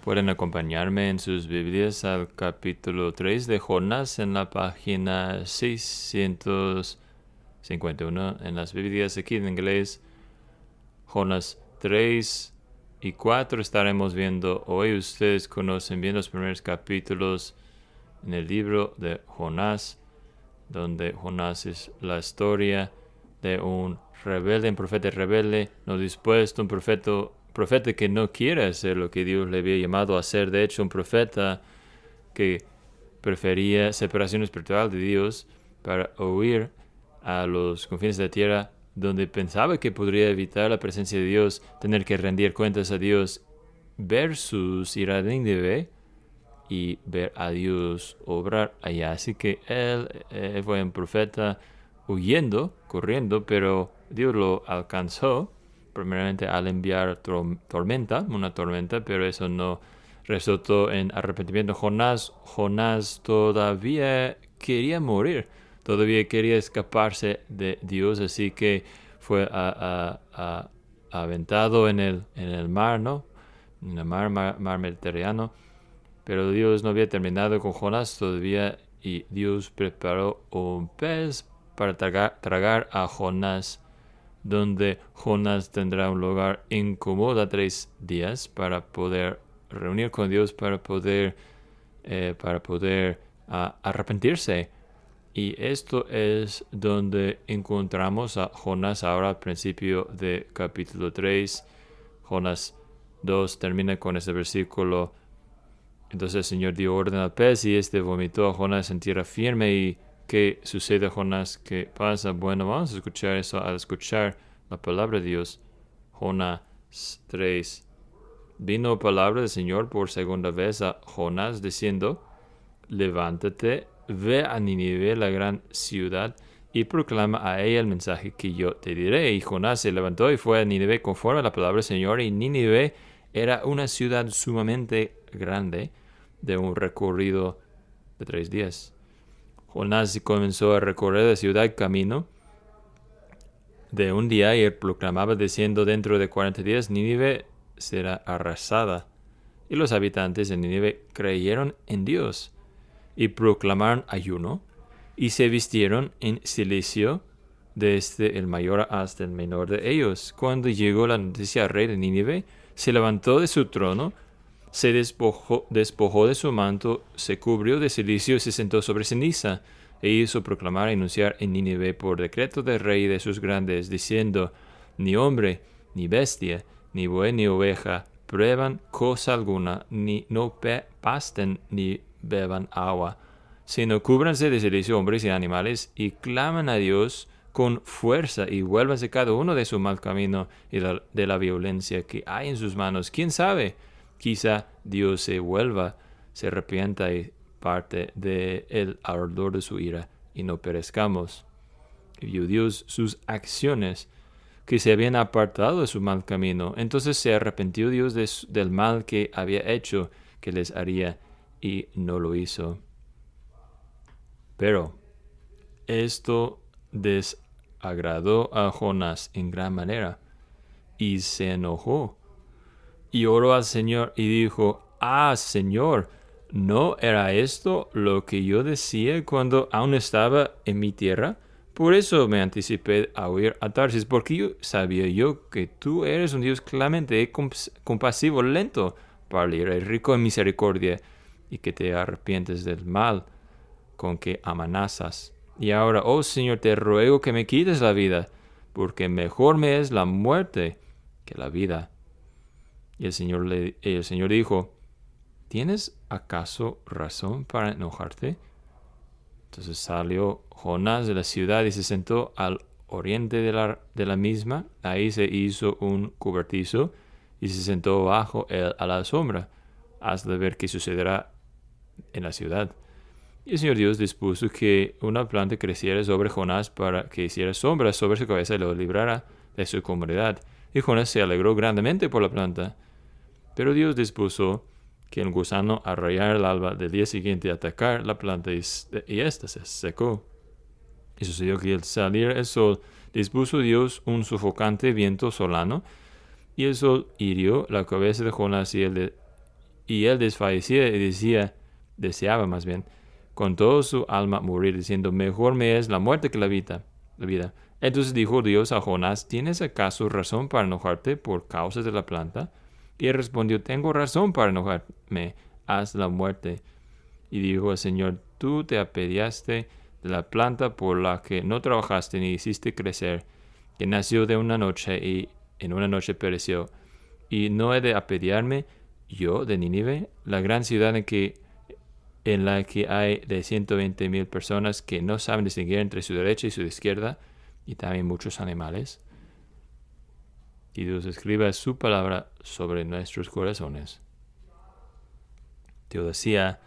Pueden acompañarme en sus Biblias al capítulo 3 de Jonás en la página 651 en las Biblias aquí en inglés. Jonás 3 y 4 estaremos viendo hoy. Ustedes conocen bien los primeros capítulos en el libro de Jonás, donde Jonás es la historia de un rebelde, un profeta rebelde, no dispuesto, un profeta que no quiere hacer lo que Dios le había llamado a hacer. De hecho, un profeta que prefería separación espiritual de Dios para huir a los confines de la tierra, donde pensaba que podría evitar la presencia de Dios, tener que rendir cuentas a Dios, versus ir a Nínive y ver a Dios obrar allá. Así que él fue un profeta huyendo, corriendo, pero Dios lo alcanzó, primeramente al enviar una tormenta, pero eso no resultó en arrepentimiento. Jonás todavía quería morir, todavía quería escaparse de Dios, así que fue aventado en el mar, ¿no? En el mar Mediterráneo. Pero Dios no había terminado con Jonás todavía, y Dios preparó un pez para tragar a Jonás, donde Jonás tendrá un lugar incómodo 3 días para poder reunir con Dios, para poder arrepentirse. Y esto es donde encontramos a Jonás ahora al principio de capítulo 3. Jonás 2 termina con ese versículo. Entonces el Señor dio orden al pez y este vomitó a Jonás en tierra firme. ¿Y qué sucede a Jonás? ¿Qué pasa? Bueno, vamos a escuchar eso al escuchar la palabra de Dios. Jonás 3. Vino palabra del Señor por segunda vez a Jonás diciendo: levántate, ve a Nínive, la gran ciudad, y proclama a ella el mensaje que yo te diré. Y Jonás se levantó y fue a Nínive conforme a la palabra del Señor. Y Nínive era una ciudad sumamente grande, de un recorrido de 3 días. Jonás comenzó a recorrer la ciudad camino de un día, y él proclamaba diciendo: dentro de 40 días Nínive será arrasada. Y los habitantes de Nínive creyeron en Dios y proclamaron ayuno, y se vistieron en cilicio, desde el mayor hasta el menor de ellos. Cuando llegó la noticia al rey de Nínive, se levantó de su trono, se despojó de su manto, se cubrió de cilicio y se sentó sobre ceniza, e hizo proclamar y anunciar en Nínive por decreto del rey y de sus grandes, diciendo: ni hombre, ni bestia, ni buey, ni oveja prueban cosa alguna, ni no pasten, ni beban agua, sino cúbranse de cilicio hombres y animales, y claman a Dios con fuerza, y vuélvanse cada uno de su mal camino y de la violencia que hay en sus manos. ¿Quién sabe? Quizá Dios se arrepienta y parte del ardor de su ira, y no perezcamos. Y vio Dios sus acciones, que se habían apartado de su mal camino. Entonces se arrepintió Dios del mal que había hecho que les haría, y no lo hizo. Pero esto desagradó a Jonás en gran manera, y se enojó, y oró al Señor y dijo: Señor, ¿no era esto lo que yo decía cuando aún estaba en mi tierra? Por eso me anticipé a huir a Tarsis, porque sabía yo que tú eres un Dios clemente, compasivo, lento para la ira, y rico en misericordia, y que te arrepientes del mal con que amenazas. Y ahora, oh Señor, te ruego que me quites la vida, porque mejor me es la muerte que la vida. Y el Señor dijo: ¿tienes acaso razón para enojarte? Entonces salió Jonás de la ciudad y se sentó al oriente de la misma. Ahí se hizo un cobertizo y se sentó bajo él a la sombra, hasta ver qué sucederá en la ciudad. Y el Señor Dios dispuso que una planta creciera sobre Jonás para que hiciera sombra sobre su cabeza y lo librara de su comodidad. Y Jonás se alegró grandemente por la planta. Pero Dios dispuso que el gusano al rayar el alba del día siguiente atacar la planta, y ésta se secó. Y sucedió que al salir el sol, dispuso Dios un sofocante viento solano, y el sol hirió la cabeza de Jonás, y él Y él desfallecía y deseaba más bien, con toda su alma morir, diciendo, mejor me es la muerte que la vida. Entonces dijo Dios a Jonás, ¿tienes acaso razón para enojarte por causa de la planta? Y él respondió, tengo razón para enojarme, haz la muerte. Y dijo el Señor, tú te apiadaste de la planta por la que no trabajaste ni hiciste crecer, que nació de una noche y en una noche pereció. Y no he de apiadarme yo de Nínive, la gran ciudad en la que hay de 120,000 personas que no saben distinguir entre su derecha y su izquierda, y también muchos animales. Y Dios escribe su palabra sobre nuestros corazones. Teodicea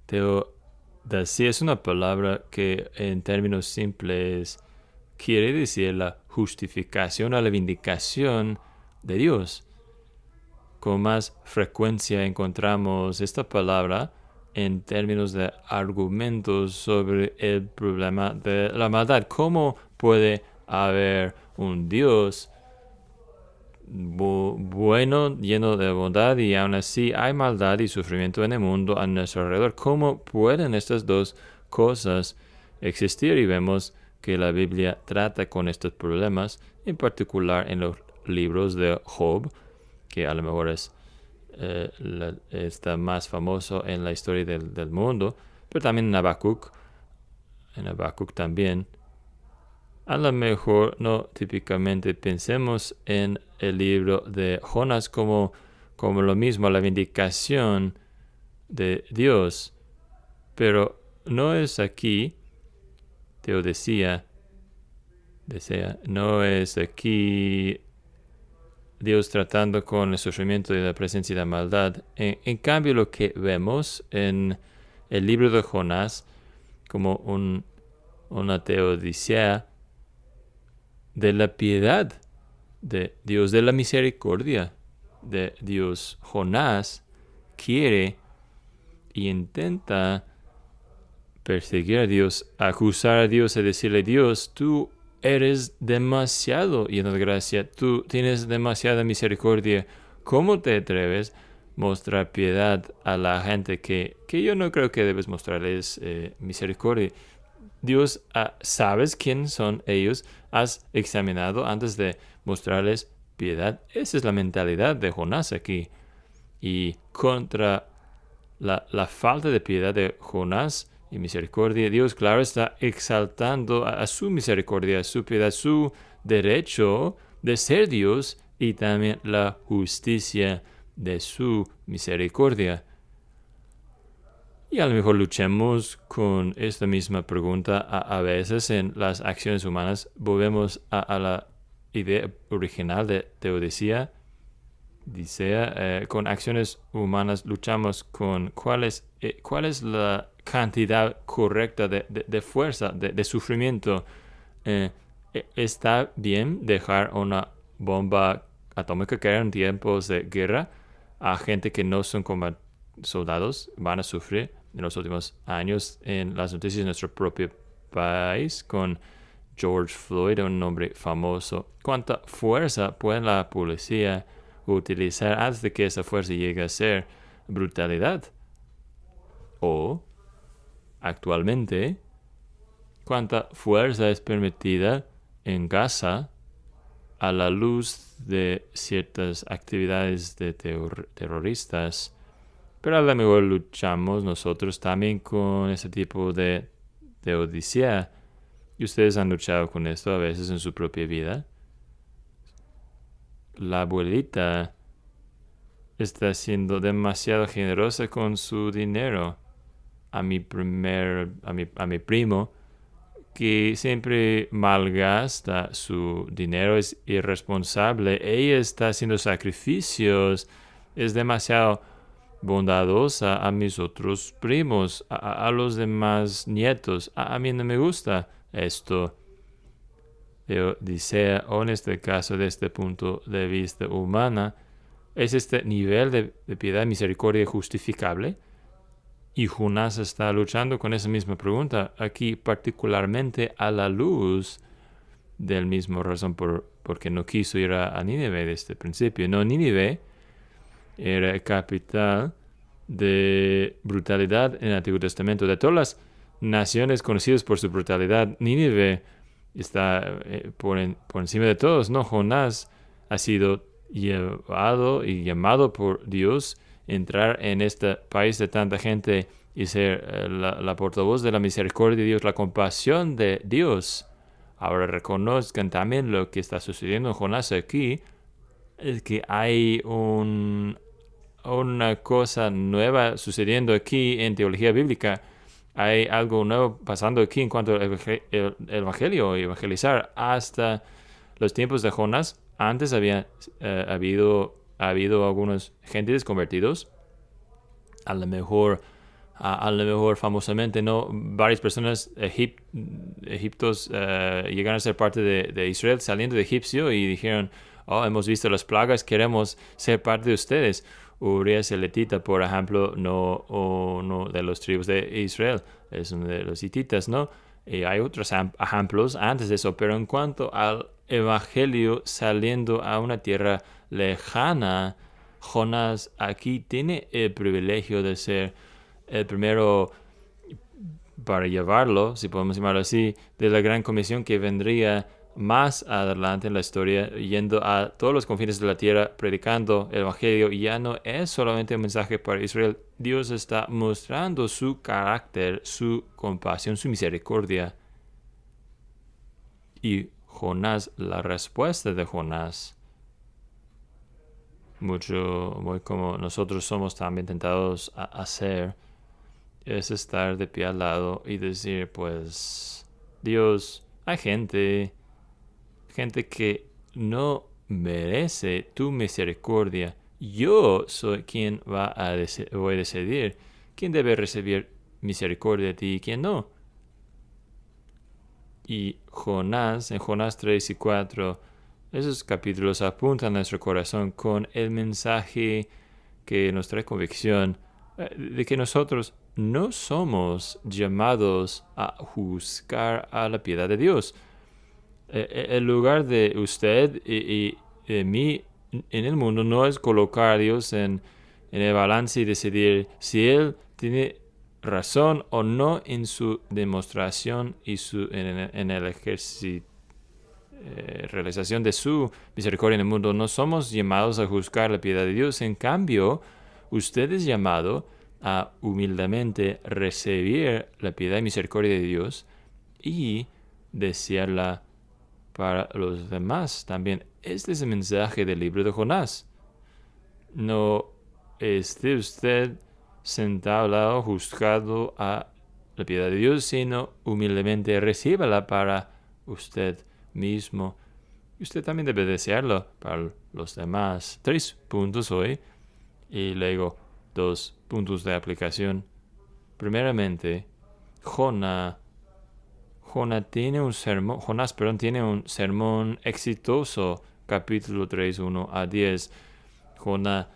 es una palabra que en términos simples quiere decir la justificación o la vindicación de Dios. Con más frecuencia encontramos esta palabra en términos de argumentos sobre el problema de la maldad. ¿Cómo puede haber un Dios bueno, lleno de bondad, y aún así hay maldad y sufrimiento en el mundo a nuestro alrededor? ¿Cómo pueden estas dos cosas existir? Y vemos que la Biblia trata con estos problemas, en particular en los libros de Job, que a lo mejor está más famoso en la historia del mundo, pero también en Habacuc también. A lo mejor no típicamente pensemos en el libro de Jonás como lo mismo, la vindicación de Dios, pero no es aquí, Teodicea, no es aquí Dios tratando con el sufrimiento y la presencia de la maldad. En cambio, lo que vemos en el libro de Jonás como una teodicea de la piedad de Dios, de la misericordia de Dios. Jonás quiere y intenta perseguir a Dios, acusar a Dios y decirle, Dios, tú eres demasiado lleno de gracia, tú tienes demasiada misericordia. ¿Cómo te atreves a mostrar piedad a la gente que yo no creo que debes mostrarles misericordia? Dios, ¿sabes quién son ellos? ¿Has examinado antes de mostrarles piedad? Esa es la mentalidad de Jonás aquí. Y contra la falta de piedad de Jonás y misericordia, Dios, claro, está exaltando a su misericordia, a su piedad, su derecho de ser Dios y también la justicia de su misericordia. Y a lo mejor luchemos con esta misma pregunta a veces en las acciones humanas. Volvemos a la idea original de Teodicea. Con acciones humanas luchamos con cuál es la cantidad correcta de fuerza, de sufrimiento. ¿Está bien dejar una bomba atómica caer en tiempos de guerra a gente que no son como soldados? Van a sufrir. En los últimos años, en las noticias de nuestro propio país, con George Floyd, un hombre famoso, ¿cuánta fuerza puede la policía utilizar antes de que esa fuerza llegue a ser brutalidad? O, actualmente, ¿cuánta fuerza es permitida en Gaza a la luz de ciertas actividades de terroristas? Pero a lo mejor luchamos nosotros también con ese tipo de odisea. Y ustedes han luchado con esto a veces en su propia vida. La abuelita está siendo demasiado generosa con su dinero. A mi primo, que siempre malgasta su dinero, es irresponsable. Ella está haciendo sacrificios. Es demasiado bondadosa a mis otros primos, a los demás nietos. A mí no me gusta esto. Teodicea, o en este caso, desde este punto de vista humana, es este nivel de piedad y misericordia justificable. Y Jonás está luchando con esa misma pregunta aquí, particularmente a la luz del mismo razón por que no quiso ir a Nínive desde el principio. No, Nínive era capital de brutalidad en el Antiguo Testamento. De todas las naciones conocidas por su brutalidad, Nínive está por encima de todos, ¿no? Jonás ha sido llevado y llamado por Dios a entrar en este país de tanta gente y ser la portavoz de la misericordia de Dios, la compasión de Dios. Ahora reconozcan también lo que está sucediendo en Jonás aquí, es que hay una cosa nueva sucediendo aquí en teología bíblica. Hay algo nuevo pasando aquí en cuanto al evangelio y evangelizar. Hasta los tiempos de Jonás, antes había habido algunos gentiles convertidos. A lo mejor famosamente, ¿no? Varias personas egiptos llegaron a ser parte de Israel saliendo de Egipcio y dijeron, oh, hemos visto las plagas, queremos ser parte de ustedes. Urias el Etita, por ejemplo, no de los tribus de Israel, es uno de los hititas, ¿no? Y hay otros ejemplos antes de eso, pero en cuanto al evangelio saliendo a una tierra lejana, Jonás aquí tiene el privilegio de ser el primero para llevarlo, si podemos llamarlo así, de la gran comisión que vendría más adelante en la historia, yendo a todos los confines de la tierra, predicando el evangelio. Y ya no es solamente un mensaje para Israel. Dios está mostrando su carácter, su compasión, su misericordia. Y Jonás, la respuesta de Jonás, muy como nosotros somos también tentados a hacer, es estar de pie al lado y decir, pues, Dios, hay gente que no merece tu misericordia. Yo soy quien voy a decidir quién debe recibir misericordia de ti y quién no. Y Jonás, en Jonás 3 y 4, esos capítulos apuntan a nuestro corazón con el mensaje que nos trae convicción de que nosotros no somos llamados a juzgar a la piedad de Dios. El lugar de usted y de mí en el mundo no es colocar a Dios en el balance y decidir si Él tiene razón o no en su demostración y en el ejercicio. Realización de su misericordia en el mundo. No somos llamados a juzgar la piedad de Dios. En cambio, usted es llamado a humildemente recibir la piedad y misericordia de Dios y desearla para los demás también. Este es el mensaje del libro de Jonás. No esté usted sentado al lado juzgado a la piedad de Dios, sino humildemente recíbala para usted mismo. Y usted también debe desearlo para los demás. 3 puntos hoy y luego 2 puntos de aplicación. Primeramente, Jonás tiene un sermón exitoso. Capítulo 3, 1 a 10. Jonás,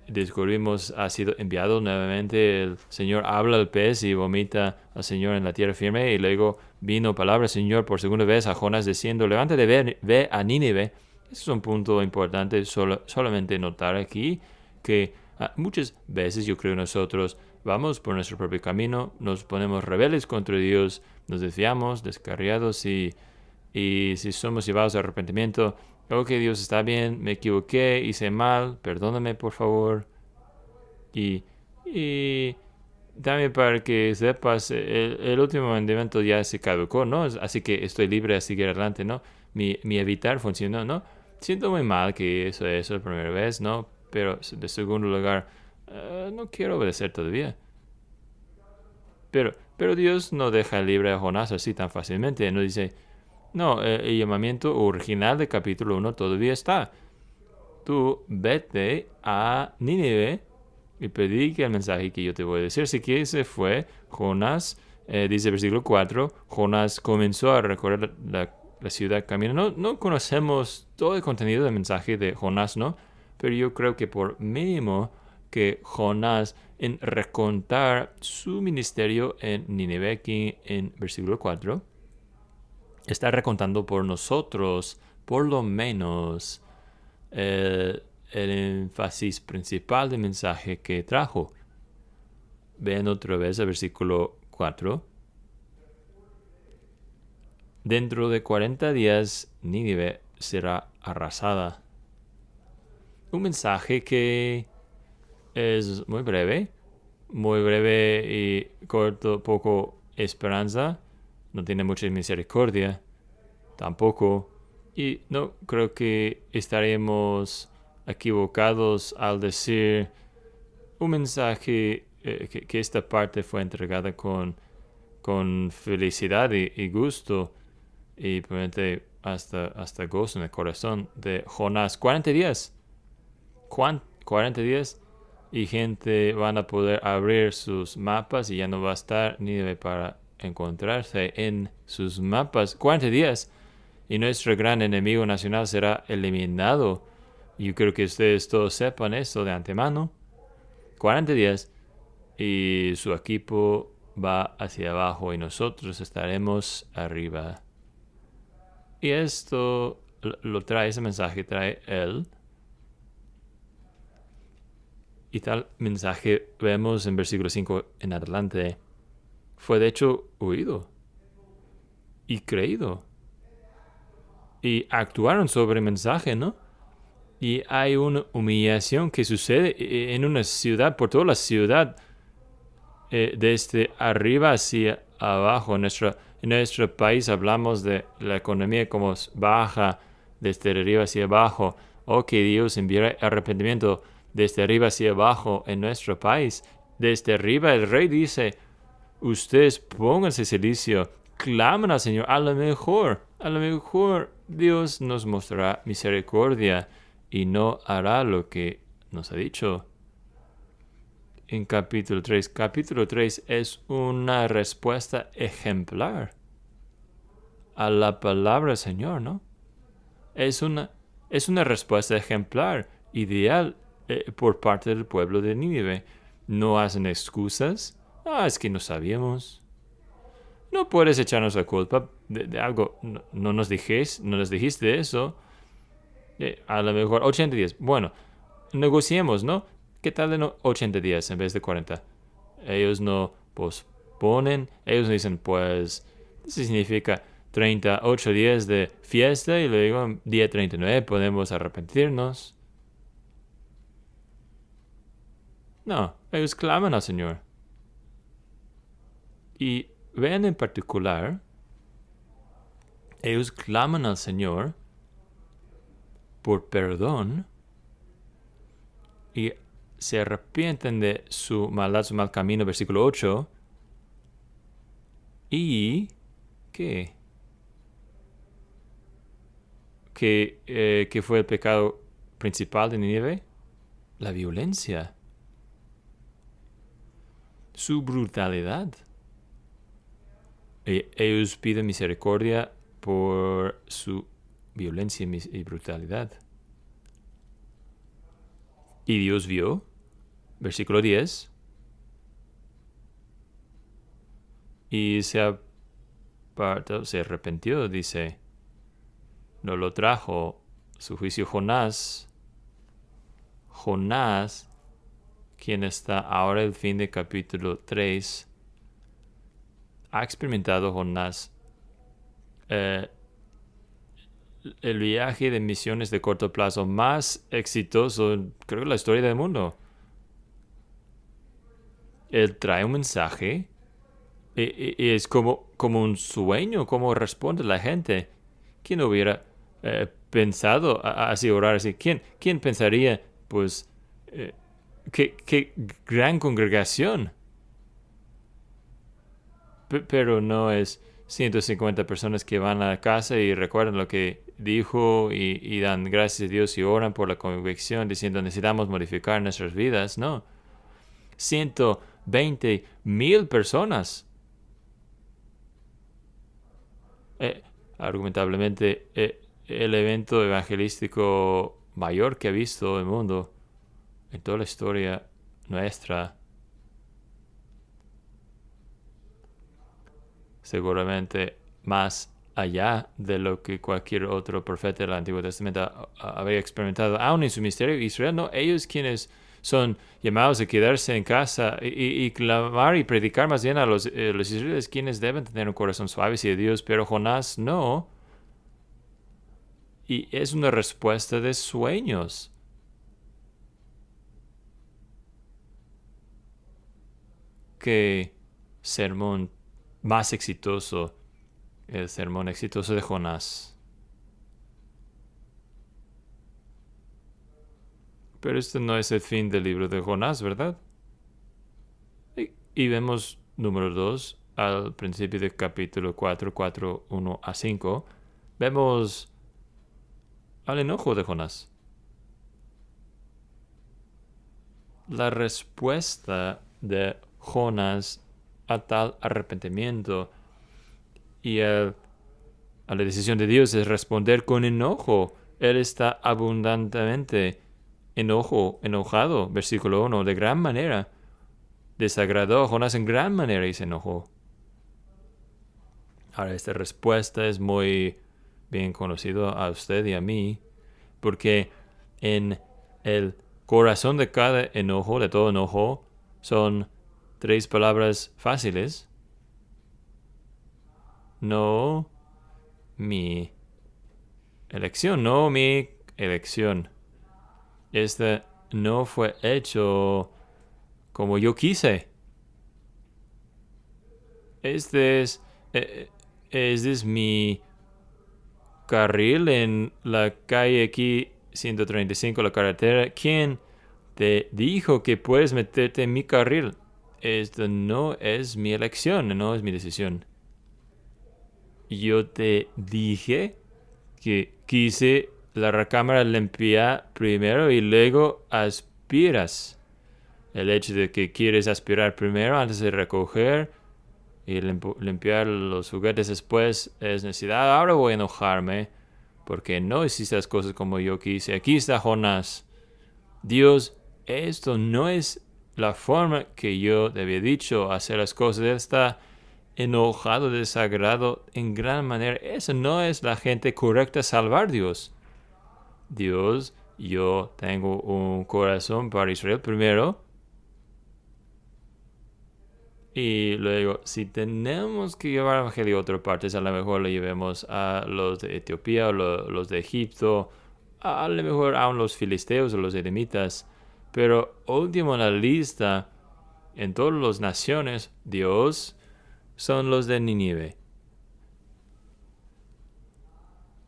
descubrimos, ha sido enviado nuevamente. El Señor habla al pez y vomita al Señor en la tierra firme. Y luego vino palabra del Señor por segunda vez a Jonás diciendo, levántate, ve a Nínive. Ese es un punto importante. Solamente notar aquí que muchas veces yo creo nosotros vamos por nuestro propio camino, nos ponemos rebeldes contra Dios, nos desviamos, descarriados y si somos llevados a arrepentimiento, ok, Dios está bien, me equivoqué, hice mal, perdóname por favor. Y también para que sepas, el último mandamiento ya se caducó, ¿no? Así que estoy libre a seguir adelante, ¿no? Mi evitar funcionó, ¿no? Siento muy mal que eso es la primera vez, ¿no? Pero de segundo lugar, no quiero obedecer todavía. Pero Dios no deja libre a Jonás así tan fácilmente. No dice, no, el llamamiento original de capítulo 1 todavía está. Tú vete a Nínive y predique el mensaje que yo te voy a decir. Así que ese fue Jonás, dice versículo 4, Jonás comenzó a recorrer la ciudad caminando. No conocemos todo el contenido del mensaje de Jonás, ¿no? Pero yo creo que por mínimo que Jonás, en recontar su ministerio en Nínive, aquí en versículo 4, está recontando por nosotros, por lo menos, el énfasis principal del mensaje que trajo. Vean otra vez el versículo 4. Dentro de 40 días, Nínive será arrasada. Un mensaje que es muy breve y corto, poco esperanza, no tiene mucha misericordia, tampoco. Y no creo que estaremos equivocados al decir un mensaje que esta parte fue entregada con felicidad y gusto y probablemente hasta gozo en el corazón de Jonás. 40 días. 40 días y gente van a poder abrir sus mapas y ya no va a estar Nínive para encontrarse en sus mapas. 40 días y nuestro gran enemigo nacional será eliminado. Yo creo que ustedes todos sepan esto de antemano. 40 días y su equipo va hacia abajo y nosotros estaremos arriba. Y esto lo trae, ese mensaje trae él. Y tal mensaje vemos en versículo 5 en adelante. Fue de hecho oído y creído. Y actuaron sobre el mensaje, ¿no? Y hay una humillación que sucede en una ciudad, por toda la ciudad, desde arriba hacia abajo. En nuestro país hablamos de la economía como baja, desde arriba hacia abajo. Oh, que Dios envíe arrepentimiento desde arriba hacia abajo en nuestro país. Desde arriba el rey dice, ustedes pónganse silicio, claman al Señor. A lo mejor Dios nos mostrará misericordia y no hará lo que nos ha dicho. En capítulo 3. Capítulo 3 es una respuesta ejemplar a la palabra del Señor, ¿no? Es una respuesta ejemplar, ideal por parte del pueblo de Nínive. No hacen excusas. Es que no sabíamos. No puedes echarnos la culpa de algo. No nos dijiste eso. A lo mejor 80 días. Bueno, negociemos, ¿no? ¿Qué tal de 80 días en vez de 40? Ellos no posponen. Ellos dicen, pues, eso significa 38 días de fiesta y luego día 39 podemos arrepentirnos. No, ellos claman al Señor. Y vean en particular, ellos claman al Señor por perdón y se arrepienten de su maldad, su mal camino, versículo 8. Y ¿qué fue el pecado principal de Nínive? La violencia. Su brutalidad. Ellos piden misericordia por su violencia y brutalidad. Y Dios vio, versículo 10, y se arrepintió, dice, no lo trajo su juicio Jonás, quien está ahora el fin de capítulo 3, ha experimentado Jonás el viaje de misiones de corto plazo más exitoso, creo, en la historia del mundo. Él trae un mensaje y es como un sueño, como responde la gente. ¿Quién hubiera pensado así orar así? ¿Quién pensaría, pues, qué gran congregación? Pero no es 150 personas que van a casa y recuerdan lo que dijo y dan gracias a Dios y oran por la convicción diciendo necesitamos modificar nuestras vidas. No. 120,000 personas. Argumentablemente el evento evangelístico mayor que ha visto el mundo en toda la historia nuestra. Seguramente más allá de lo que cualquier otro profeta del Antiguo Testamento había experimentado. Aún en su ministerio, Israel, no, ellos quienes son llamados a quedarse en casa y clamar y predicar más bien a los israelíes, quienes deben tener un corazón suave hacia Dios, pero Jonás no. Y es una respuesta de sueños. Qué sermón más exitoso, el sermón exitoso de Jonás. Pero este no es el fin del libro de Jonás, ¿verdad? Y vemos número 2 al principio del capítulo 4, 1 a 5. Vemos al enojo de Jonás. La respuesta de Jonás a tal arrepentimiento y a la decisión de Dios es responder con enojo. Él está abundantemente enojado, versículo 1, de gran manera. Desagradó a Jonás en gran manera y se enojó. Ahora, esta respuesta es muy bien conocida a usted y a mí, porque en el corazón de cada enojo, de todo enojo, son 3 palabras fáciles. No mi elección, no mi elección. Este no fue hecho como yo quise. Este es mi carril en la calle aquí 135, la carretera. ¿Quién te dijo que puedes meterte en mi carril? Esto no es mi elección, no es mi decisión. Yo te dije que quise la recámara limpia primero y luego aspiras. El hecho de que quieres aspirar primero antes de recoger y limpiar los juguetes después es necesidad. Ahora voy a enojarme porque no hiciste las cosas como yo quise. Aquí está Jonás. Dios, esto no es la forma que yo te había dicho hacer las cosas. Él está enojado, desagrado en gran manera. Esa no es la gente correcta a salvar Dios. Dios, yo tengo un corazón para Israel primero. Y luego, si tenemos que llevar el evangelio a otras partes, a lo mejor lo llevemos a los de Etiopía o los de Egipto, a lo mejor a los filisteos o los edomitas. Pero último en la lista, en todas las naciones, Dios, son los de Nínive.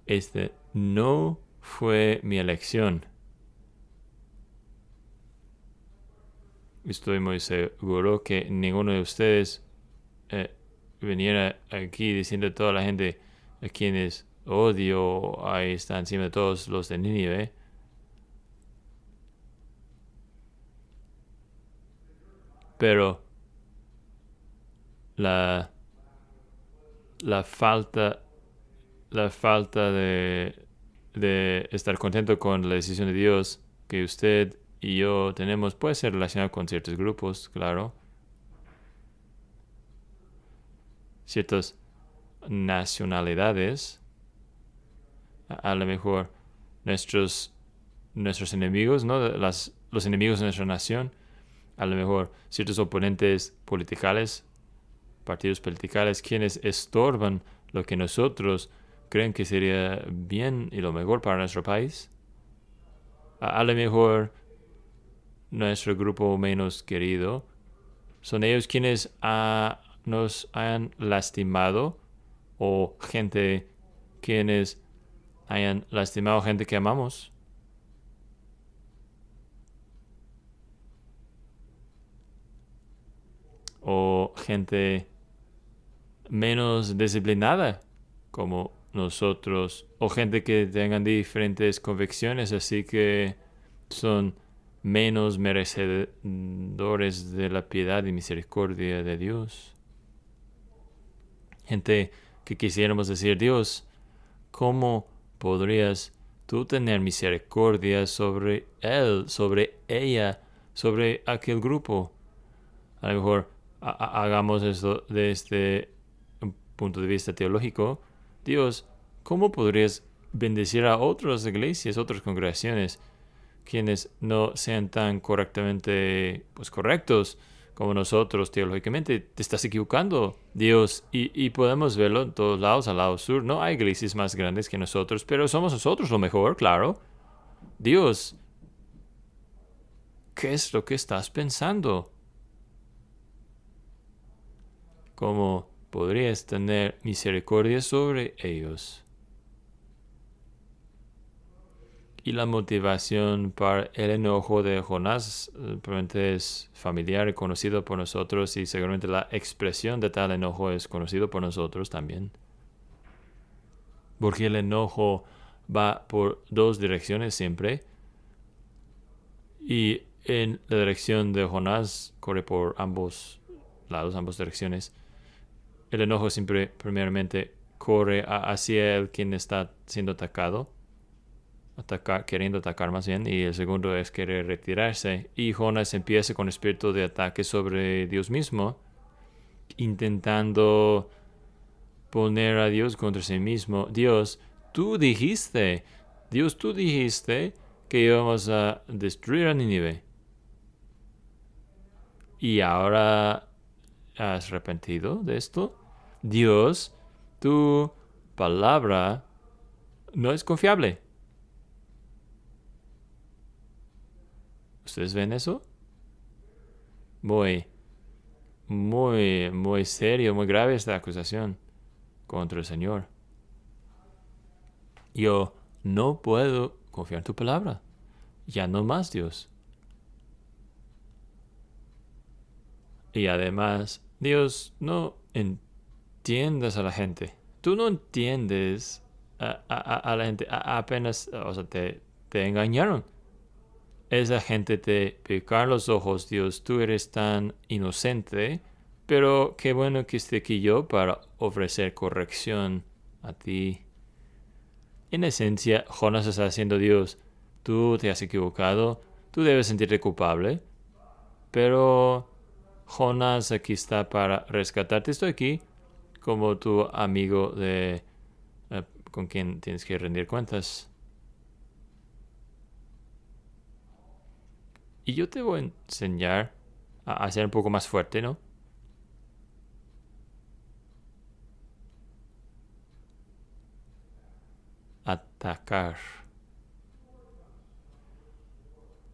Este no fue mi elección. Estoy muy seguro que ninguno de ustedes viniera aquí diciendo a toda la gente a quienes odio, ahí está encima de todos los de Nínive. Pero la falta de estar contento con la decisión de Dios que usted y yo tenemos puede ser relacionado con ciertos grupos, claro. Ciertas nacionalidades. A lo mejor nuestros enemigos, ¿no? Los enemigos de nuestra nación. A lo mejor ciertos oponentes politicales, partidos politicales, quienes estorban lo que nosotros creen que sería bien y lo mejor para nuestro país. A lo mejor nuestro grupo menos querido son ellos quienes nos hayan lastimado o gente quienes hayan lastimado gente que amamos. O gente menos disciplinada como nosotros. O gente que tengan diferentes convicciones, así que son menos merecedores de la piedad y misericordia de Dios. Gente que quisiéramos decir, Dios, ¿cómo podrías tú tener misericordia sobre él, sobre ella, sobre aquel grupo? A lo mejor hagamos esto desde un punto de vista teológico. Dios, ¿cómo podrías bendecir a otras iglesias, otras congregaciones, quienes no sean tan correctamente, pues correctos como nosotros teológicamente? Te estás equivocando, Dios. Y podemos verlo en todos lados, al lado sur. No hay iglesias más grandes que nosotros, pero somos nosotros lo mejor, claro. Dios, ¿qué es lo que estás pensando? ¿Cómo podrías tener misericordia sobre ellos? Y la motivación para el enojo de Jonás probablemente es familiar y conocido por nosotros, y seguramente la expresión de tal enojo es conocido por nosotros también. Porque el enojo va por dos direcciones siempre, y en la dirección de Jonás corre por ambos lados, ambas direcciones. El enojo siempre primeramente corre hacia el quien está siendo atacado, queriendo atacar más bien, y el segundo es querer retirarse. Y Jonás empieza con espíritu de ataque sobre Dios mismo, intentando poner a Dios contra sí mismo. Dios, tú dijiste que íbamos a destruir a Nínive. ¿Y ahora has arrepentido de esto? Dios, tu palabra no es confiable. ¿Ustedes ven eso? Muy, muy serio, muy grave esta acusación contra el Señor. Yo no puedo confiar en tu palabra. Ya no más, Dios. Y además, Dios, no entiendes a la gente. Tú no entiendes a la gente. Apenas, o sea, te engañaron. Esa gente te picaron los ojos, Dios. Tú eres tan inocente. Pero qué bueno que esté aquí yo para ofrecer corrección a ti. En esencia, Jonás está diciendo: Dios, tú te has equivocado, tú debes sentirte culpable, pero Jonás aquí está para rescatarte. Estoy aquí como tu amigo con quien tienes que rendir cuentas. Y yo te voy a enseñar a ser un poco más fuerte, ¿no? Atacar.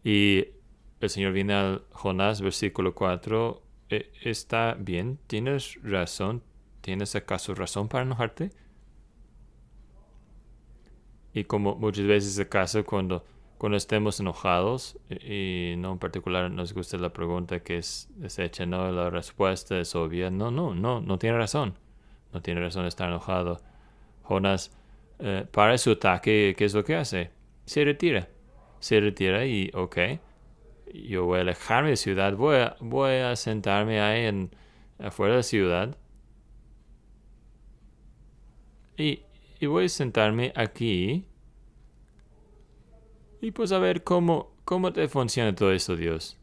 Y el Señor viene al Jonás, versículo 4. ¿Está bien? ¿Tienes razón? ¿Tienes acaso razón para enojarte? Y como muchas veces el caso, cuando estemos enojados, y no en particular nos gusta la pregunta que es hecha, no, la respuesta es obvia. No tiene razón. No tiene razón de estar enojado. Jonás, para su ataque, ¿qué es lo que hace? Se retira. Se retira y, ok, yo voy a alejarme de la ciudad, voy a sentarme ahí afuera de la ciudad, y voy a sentarme aquí y pues a ver cómo te funciona todo esto, Dios.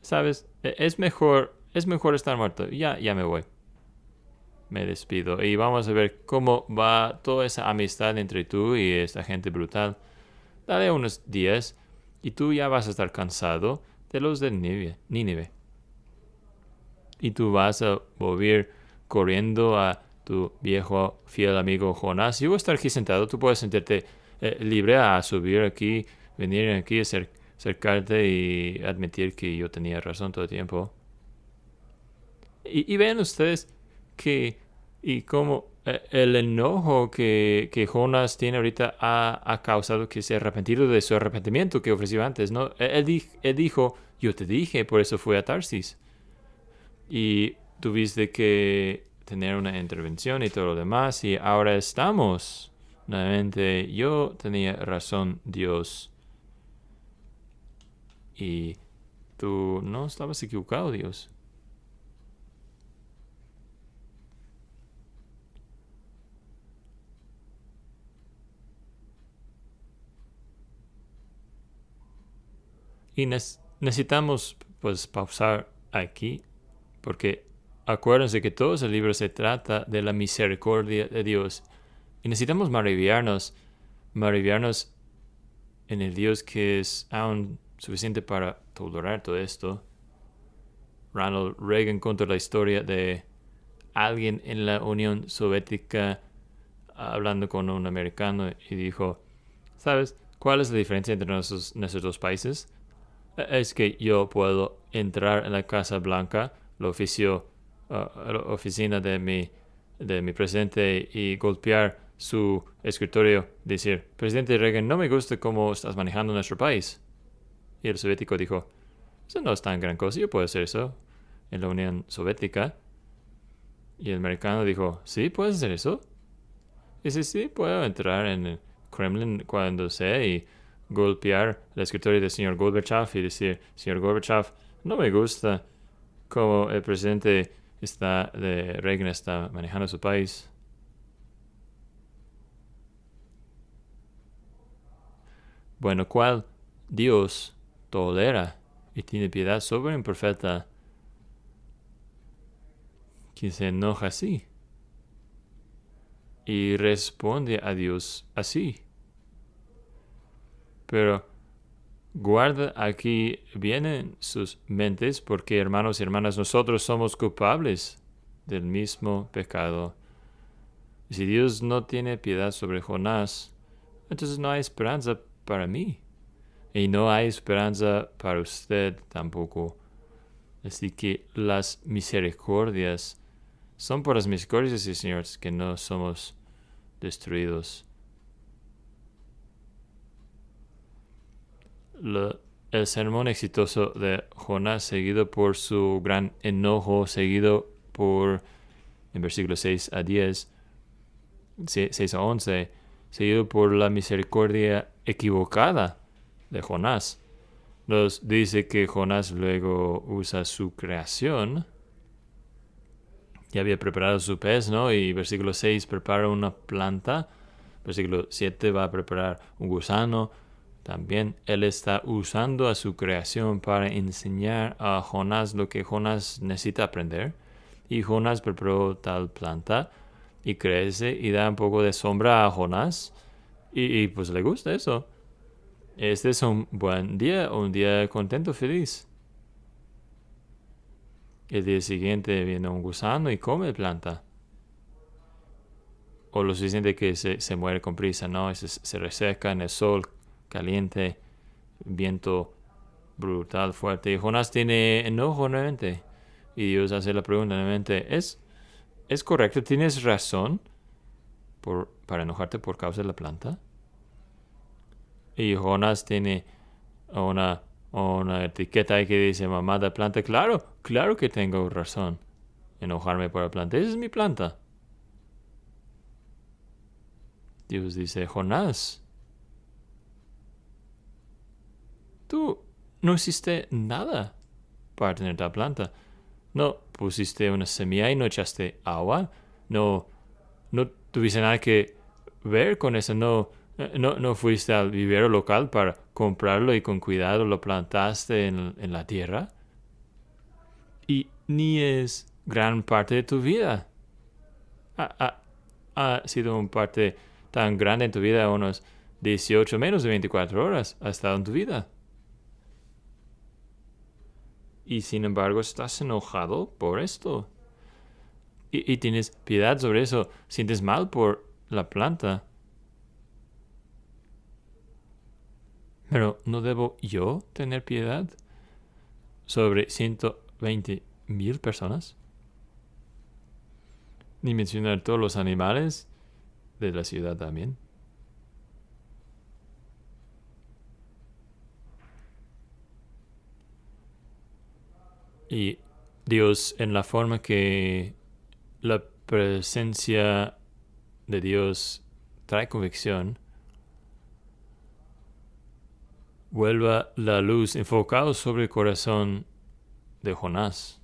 ¿Sabes? Es mejor estar muerto. Ya me voy. Me despido. Y vamos a ver cómo va toda esa amistad entre tú y esta gente brutal. Dale unos días y tú ya vas a estar cansado de los de Nínive. Y tú vas a volver corriendo a tu viejo fiel amigo Jonás. Yo voy a estar aquí sentado. Tú puedes sentirte libre a subir aquí, venir aquí, acercarte y admitir que yo tenía razón todo el tiempo. Y vean ustedes que y cómo el enojo que Jonás tiene ahorita ha causado que se ha arrepentido de su arrepentimiento que ofreció antes, ¿no? Él dijo: yo te dije, por eso fue a Tarsis. Y tuviste que tener una intervención y todo lo demás, y ahora estamos nuevamente. Yo tenía razón, Dios, y tú no estabas equivocado, Dios. Y necesitamos pues pausar aquí, porque acuérdense que todo ese libro se trata de la misericordia de Dios. Y necesitamos maravillarnos en el Dios que es aún suficiente para tolerar todo esto. Ronald Reagan contó la historia de alguien en la Unión Soviética hablando con un americano y dijo, ¿sabes cuál es la diferencia entre nuestros dos países? Es que yo puedo entrar en la Casa Blanca, la oficina de mi presidente y golpear su escritorio, decir, presidente Reagan, no me gusta cómo estás manejando nuestro país. Y el soviético dijo, eso no es tan gran cosa, yo puedo hacer eso en la Unión Soviética. Y el americano dijo, ¿sí? ¿Puedes hacer eso? Y dice, sí, puedo entrar en el Kremlin cuando sea y golpear el escritorio del señor Gorbachev y decir, señor Gorbachev, no me gusta cómo el presidente de Reagan está manejando su país. Bueno, ¿cuál Dios tolera y tiene piedad sobre un profeta que se enoja así y responde a Dios así? Pero guarda aquí bien en sus mentes porque, hermanos y hermanas, nosotros somos culpables del mismo pecado. Y si Dios no tiene piedad sobre Jonás, entonces no hay esperanza para mí. Y no hay esperanza para usted tampoco. Así que las misericordias son por las misericordias del Señor que no somos destruidos. El sermón exitoso de Jonás, seguido por su gran enojo, seguido por, en versículos 6 a 10, 6 a 11, seguido por la misericordia equivocada de Jonás. Nos dice que Jonás luego usa su creación. Ya había preparado su pez, ¿no? Y versículo 6 prepara una planta. Versículo 7 va a preparar un gusano. También él está usando a su creación para enseñar a Jonás lo que Jonás necesita aprender. Y Jonás preparó tal planta y crece y da un poco de sombra a Jonás. Y pues le gusta eso. Este es un buen día, un día contento, feliz. El día siguiente viene un gusano y come la planta. O lo suficiente que se muere con prisa, ¿no? Se reseca en el sol caliente, viento brutal, fuerte. Y Jonás tiene enojo nuevamente. Y Dios hace la pregunta nuevamente, ¿es correcto? ¿Tienes razón para enojarte por causa de la planta? Y Jonás tiene una etiqueta ahí que dice, mamá de planta. Claro que tengo razón. Enojarme por la planta. Esa es mi planta. Dios dice, Jonás, tú no hiciste nada para tener la planta. No pusiste una semilla y no echaste agua. No tuviste nada que ver con eso. No fuiste al vivero local para comprarlo y con cuidado lo plantaste en la tierra. Y ni es gran parte de tu vida. Ha sido una parte tan grande en tu vida, unos 18 menos de 24 horas ha estado en tu vida. Y sin embargo estás enojado por esto. Y tienes piedad sobre eso. Sientes mal por la planta. Pero ¿no debo yo tener piedad sobre 120,000 personas? Ni mencionar todos los animales de la ciudad también. Y Dios, en la forma que la presencia de Dios trae convicción, vuelva la luz enfocada sobre el corazón de Jonás.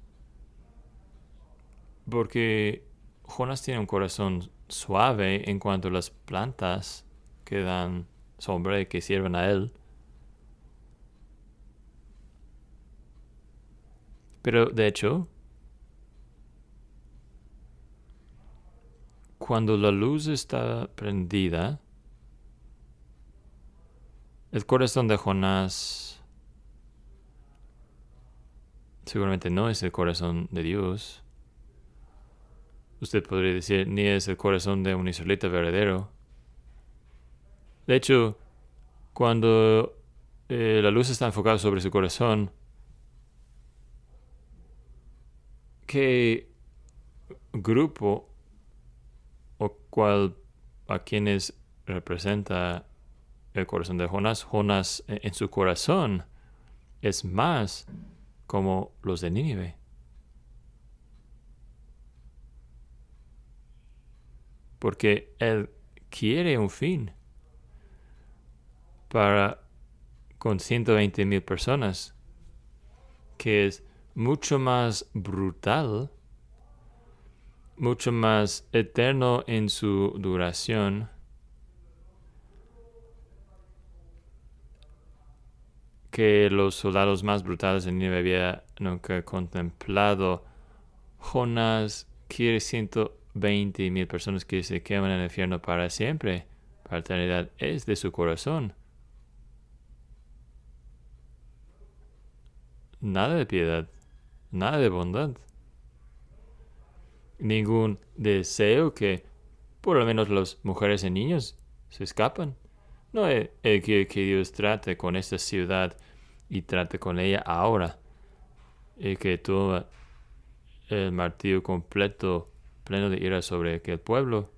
Porque Jonás tiene un corazón suave en cuanto a las plantas que dan sombra y que sirven a él. Pero de hecho, cuando la luz está prendida, el corazón de Jonás seguramente no es el corazón de Dios. Usted podría decir, ni es el corazón de un israelita verdadero. De hecho, cuando la luz está enfocada sobre su corazón, ¿qué grupo o cuál a quienes representa el corazón de Jonás? Jonás en su corazón es más como los de Nínive. Porque él quiere un fin con 120,000 personas, que es mucho más brutal, mucho más eterno en su duración, que los soldados más brutales de Nínive había nunca contemplado. Jonás quiere 120,000 personas que se queman en el infierno para siempre, para la eternidad. Es de su corazón. Nada de piedad, nada de bondad. Ningún deseo que por lo menos las mujeres y niños se escapan. No quiere que Dios trate con esta ciudad y trate con ella ahora. Y que toma el martillo completo, pleno de ira sobre aquel pueblo.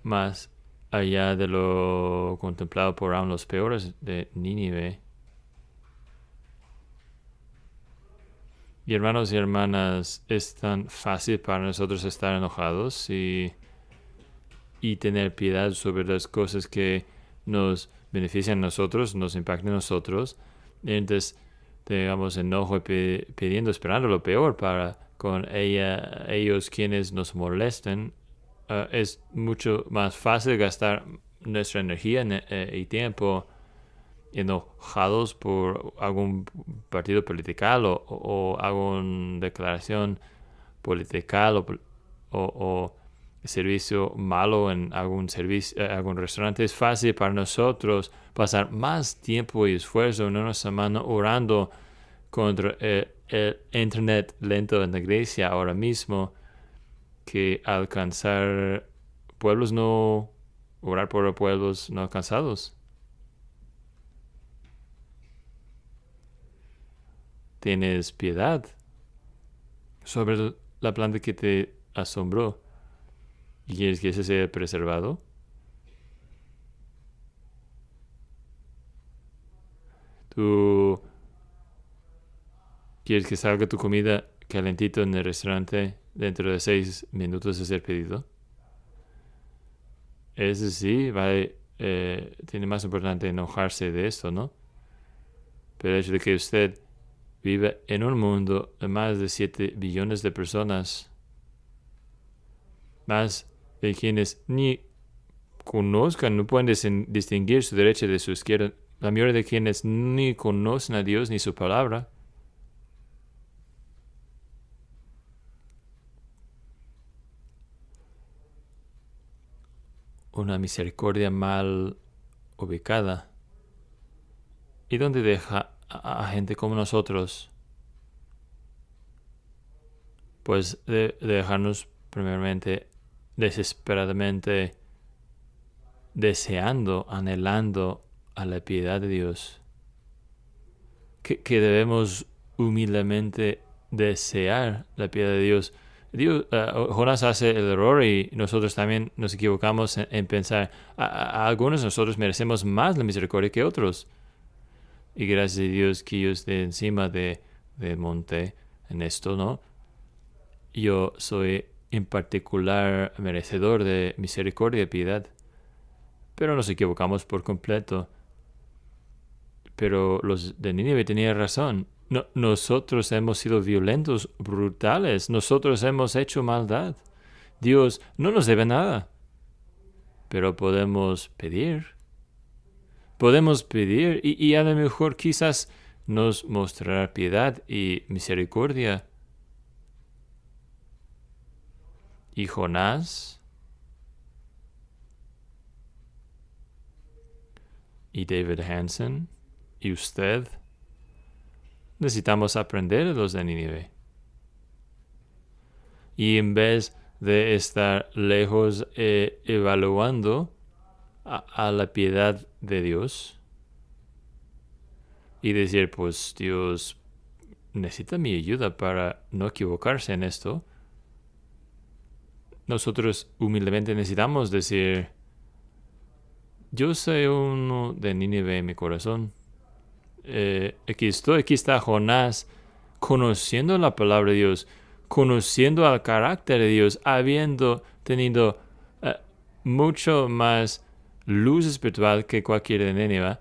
Más allá de lo contemplado por aún los peores de Nínive. Y hermanos y hermanas, es tan fácil para nosotros estar enojados y tener piedad sobre las cosas que nos benefician a nosotros, nos impactan a nosotros. Y entonces tengamos enojo y pidiendo, esperando lo peor para con ellos quienes nos molesten. Es mucho más fácil gastar nuestra energía y tiempo enojados por algún partido político o alguna declaración política o servicio malo en algún restaurante. Es fácil para nosotros pasar más tiempo y esfuerzo en una semana orando contra el internet lento en la iglesia ahora mismo que alcanzar orar por pueblos no alcanzados. Tienes piedad sobre la planta que te asombró y quieres que ese sea preservado. Tú quieres que salga tu comida calentito en el restaurante dentro de 6 minutos de ser pedido. Ese sí, tiene más importante enojarse de esto, ¿no? Pero el hecho de que usted vive en un mundo de más de 7 billones de personas, más de quienes ni conozcan, no pueden distinguir su derecha de su izquierda, la mayoría de quienes ni conocen a Dios ni su palabra. Una misericordia mal ubicada. ¿Y dónde deja a gente como nosotros? Pues de dejarnos primeramente desesperadamente deseando, anhelando a la piedad de Dios, que debemos humildemente desear la piedad de Dios. Jonás hace el error y nosotros también nos equivocamos en pensar a algunos de nosotros merecemos más la misericordia que otros. Y gracias a Dios que yo esté encima del monte en esto, ¿no? Yo soy en particular merecedor de misericordia y piedad. Pero nos equivocamos por completo. Pero los de Nínive tenían razón. Nosotros hemos sido violentos, brutales. Nosotros hemos hecho maldad. Dios no nos debe nada. Pero podemos pedir. Podemos pedir y a lo mejor quizás nos mostrará piedad y misericordia. y Jonás y David Hansen y usted necesitamos aprender de los de Nínive. Y en vez de estar lejos evaluando a la piedad de Dios y decir, pues Dios necesita mi ayuda para no equivocarse en esto, nosotros humildemente necesitamos decir, yo soy uno de Nínive en mi corazón. Aquí está Jonás, conociendo la palabra de Dios, conociendo al carácter de Dios, tenido mucho más luz espiritual que cualquier de Nínive,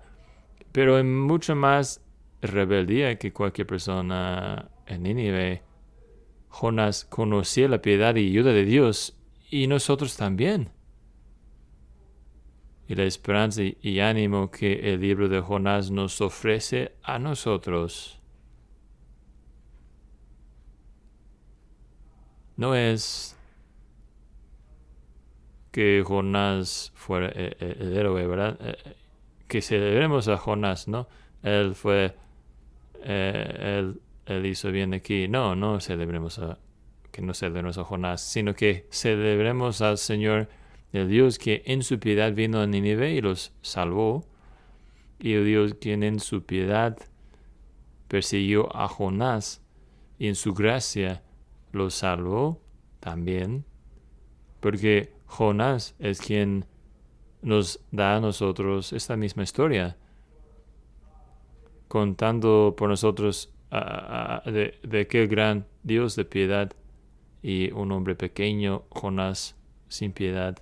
pero en mucho más rebeldía que cualquier persona en Nínive. Jonás conocía la piedad y ayuda de Dios, y nosotros también. Y la esperanza y ánimo que el libro de Jonás nos ofrece a nosotros no es que Jonás fuera el héroe, ¿verdad? Que celebremos a Jonás, ¿no? Él hizo bien aquí. No celebremos que no celebremos a Jonás, sino que celebremos al Señor, el Dios que en su piedad vino a Nínive y los salvó, y el Dios quien en su piedad persiguió a Jonás y en su gracia los salvó también, porque Jonás es quien nos da a nosotros esta misma historia, contando por nosotros de aquel gran Dios de piedad y un hombre pequeño, Jonás, sin piedad.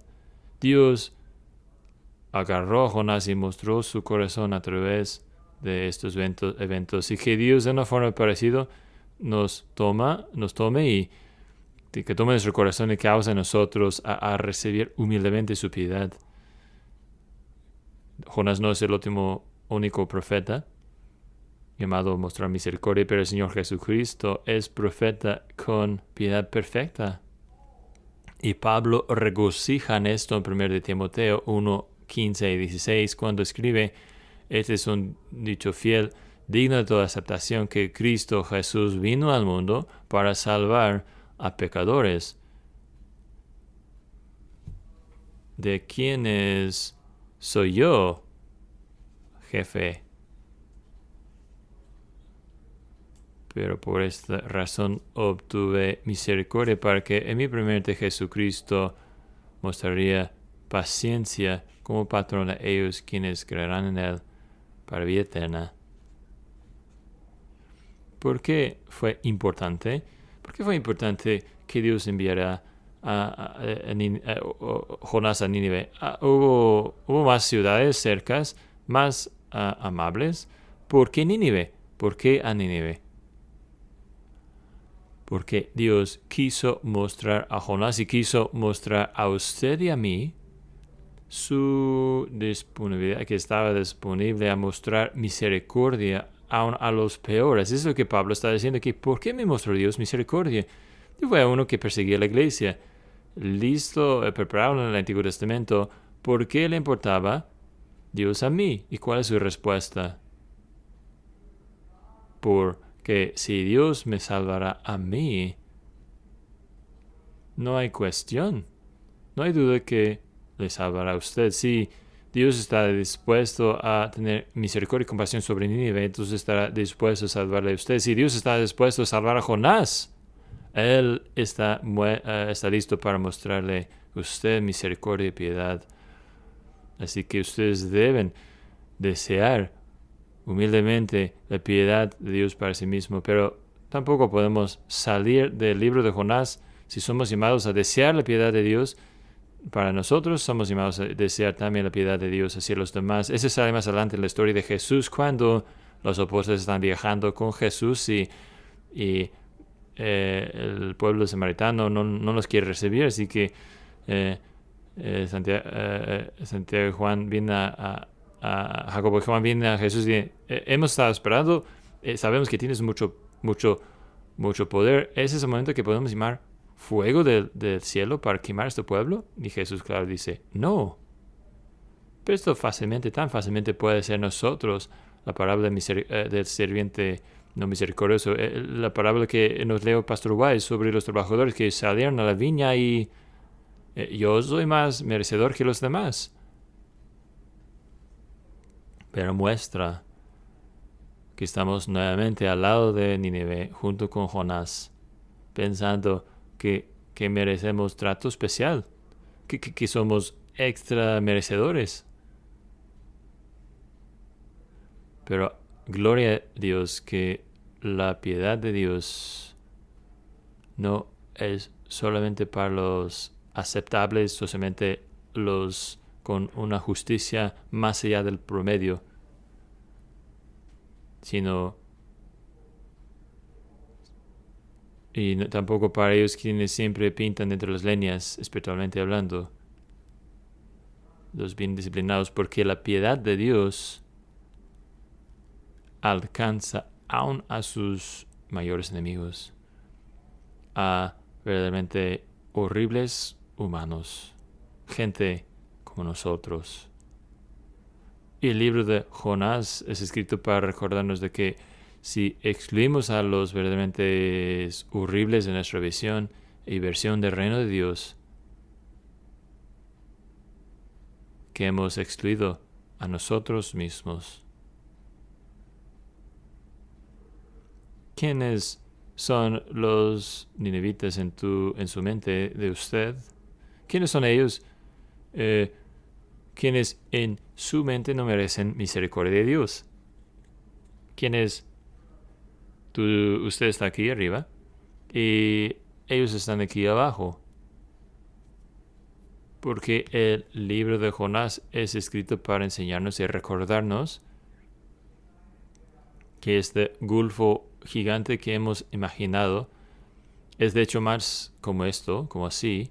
Dios agarró a Jonás y mostró su corazón a través de estos eventos, y que Dios de una forma parecida nos tome y que tome nuestro corazón y causa a nosotros a recibir humildemente su piedad. Jonás no es el único profeta llamado a mostrar misericordia, pero el Señor Jesucristo es profeta con piedad perfecta. Y Pablo regocija en esto en 1 de Timoteo 1, 15 y 16, cuando escribe, este es un dicho fiel, digno de toda aceptación, que Cristo Jesús vino al mundo para salvar a pecadores, de quienes soy yo, jefe. Pero por esta razón obtuve misericordia, para que en mi primeramente Jesucristo mostraría paciencia como patrón a ellos quienes creerán en Él para vida eterna. ¿Por qué fue importante? ¿Por qué fue importante que Dios enviara a Jonás a Nínive? Hubo más ciudades cercas, más amables. ¿Por qué Nínive? ¿Por qué a Nínive? Porque Dios quiso mostrar a Jonás y quiso mostrar a usted y a mí su disponibilidad, que estaba disponible a mostrar misericordia aún a los peores. Eso es lo que Pablo está diciendo aquí. ¿Por qué me mostró Dios misericordia? Yo fui a uno que perseguía la iglesia, listo, preparado en el Antiguo Testamento. ¿Por qué le importaba Dios a mí? ¿Y cuál es su respuesta? Porque si Dios me salvará a mí, no hay cuestión, no hay duda que le salvará a usted. Si Dios está dispuesto a tener misericordia y compasión sobre Nínive, entonces estará dispuesto a salvarle a usted. Si Dios está dispuesto a salvar a Jonás, Él está listo para mostrarle a usted misericordia y piedad. Así que ustedes deben desear humildemente la piedad de Dios para sí mismo, pero tampoco podemos salir del libro de Jonás. Si somos llamados a desear la piedad de Dios para nosotros, somos llamados a desear también la piedad de Dios hacia los demás. Ese sale más adelante en la historia de Jesús, cuando los apóstoles están viajando con Jesús y el pueblo samaritano no los quiere recibir, así que Santiago y Juan vienen a Jacobo y Juan vienen a Jesús y hemos estado esperando, sabemos que tienes mucho poder. Ese es el momento que podemos llamar fuego del cielo para quemar a este pueblo? Y Jesús, claro, dice, no. Pero esto tan fácilmente puede ser nosotros. La parábola del sirviente no misericordioso. La parábola que nos leo Pastor Wise sobre los trabajadores que salieron a la viña y yo soy más merecedor que los demás. Pero muestra que estamos nuevamente al lado de Nínive junto con Jonás, pensando que merecemos trato especial, que somos extra merecedores. Pero gloria a Dios que la piedad de Dios no es solamente para los aceptables, solamente los con una justicia más allá del promedio, sino y tampoco para ellos quienes siempre pintan entre las líneas, espiritualmente hablando, los bien disciplinados, porque la piedad de Dios alcanza aún a sus mayores enemigos, a verdaderamente horribles humanos, gente como nosotros. Y el libro de Jonás es escrito para recordarnos de que si excluimos a los verdaderamente horribles de nuestra visión y versión del reino de Dios, que hemos excluido a nosotros mismos. ¿Quiénes son los ninivitas en su mente de usted? ¿Quiénes son ellos? Quienes en su mente no merecen misericordia de Dios. Quienes usted está aquí arriba y ellos están aquí abajo. Porque el libro de Jonás es escrito para enseñarnos y recordarnos que este golfo gigante que hemos imaginado es de hecho más como esto, como así,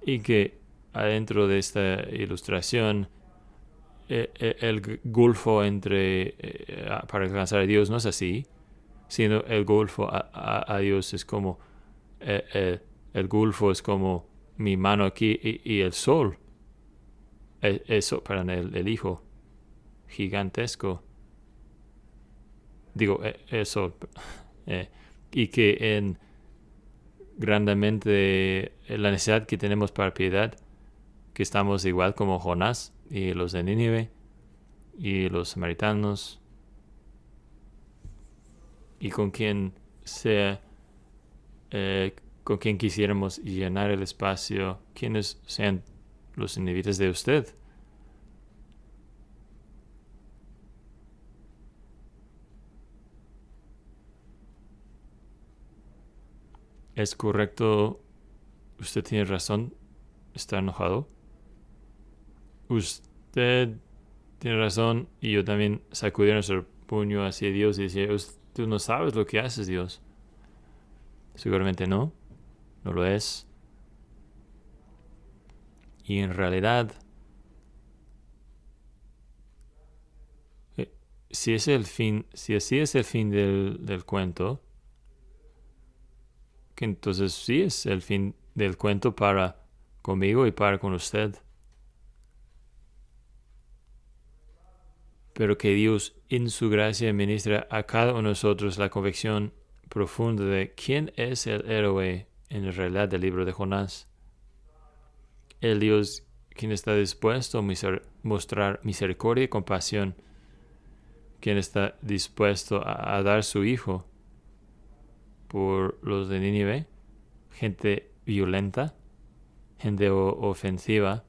y que adentro de esta ilustración el golfo para alcanzar a Dios no es así, sino el golfo a Dios es como el golfo es como mi mano aquí y el sol, eso para el hijo gigantesco, digo el sol, y que en grandemente la necesidad que tenemos para piedad, que estamos igual como Jonás y los de Nínive y los samaritanos, y con quien quisiéramos llenar el espacio, quienes sean los ninivitas de usted. Es correcto, usted tiene razón, está enojado. Usted tiene razón y yo también sacudí nuestro puño hacia Dios y decía, tú no sabes lo que haces, Dios. Seguramente no lo es. Y en realidad, si así es el fin del cuento, que entonces sí es el fin del cuento para conmigo y para con usted. Pero que Dios en su gracia ministra a cada uno de nosotros la convicción profunda de quién es el héroe en realidad del libro de Jonás. El Dios quien está dispuesto a mostrar misericordia y compasión, quien está dispuesto a dar su Hijo por los de Nínive, gente violenta, gente ofensiva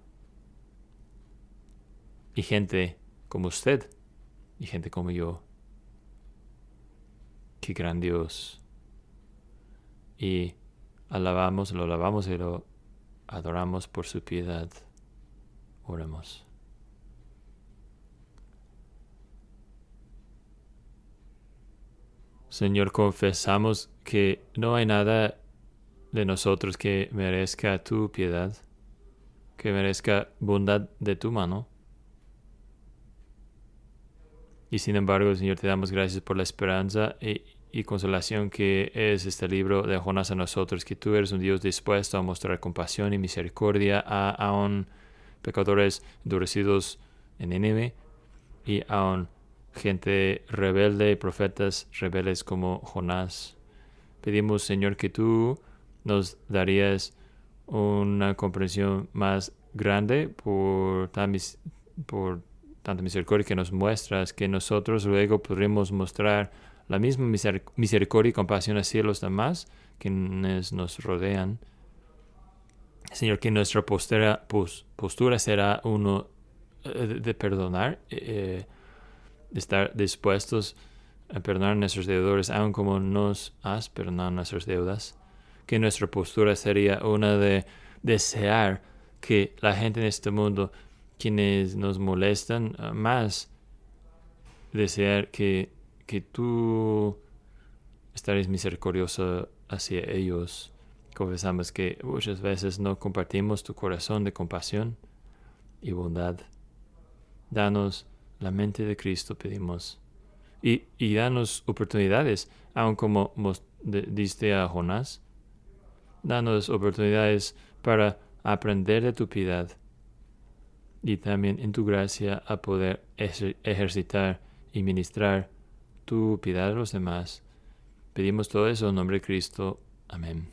y gente como usted y gente como yo. Qué gran Dios. Y lo alabamos y lo adoramos por su piedad. Oremos. Señor, confesamos que no hay nada de nosotros que merezca tu piedad, que merezca bondad de tu mano. Y sin embargo, Señor, te damos gracias por la esperanza y consolación que es este libro de Jonás a nosotros, que tú eres un Dios dispuesto a mostrar compasión y misericordia a pecadores endurecidos en Nínive y a gente rebelde, profetas rebeldes como Jonás. Pedimos, Señor, que tú nos darías una comprensión más grande por tanta misericordia que nos muestras, que nosotros luego podremos mostrar la misma misericordia y compasión hacia los demás quienes nos rodean. Señor, que nuestra postura será uno de perdonar, de estar dispuestos a perdonar a nuestros deudores, aun como nos has perdonado nuestras deudas. Que nuestra postura sería una de desear que la gente en este mundo, quienes nos molestan, más desear que tú estaréis misericordioso hacia ellos. Confesamos que muchas veces no compartimos tu corazón de compasión y bondad. Danos la mente de Cristo, pedimos. Y danos oportunidades, aun como diste a Jonás. Danos oportunidades para aprender de tu piedad y también en tu gracia a poder ejercitar y ministrar tu piedad a los demás. Pedimos todo eso en nombre de Cristo. Amén.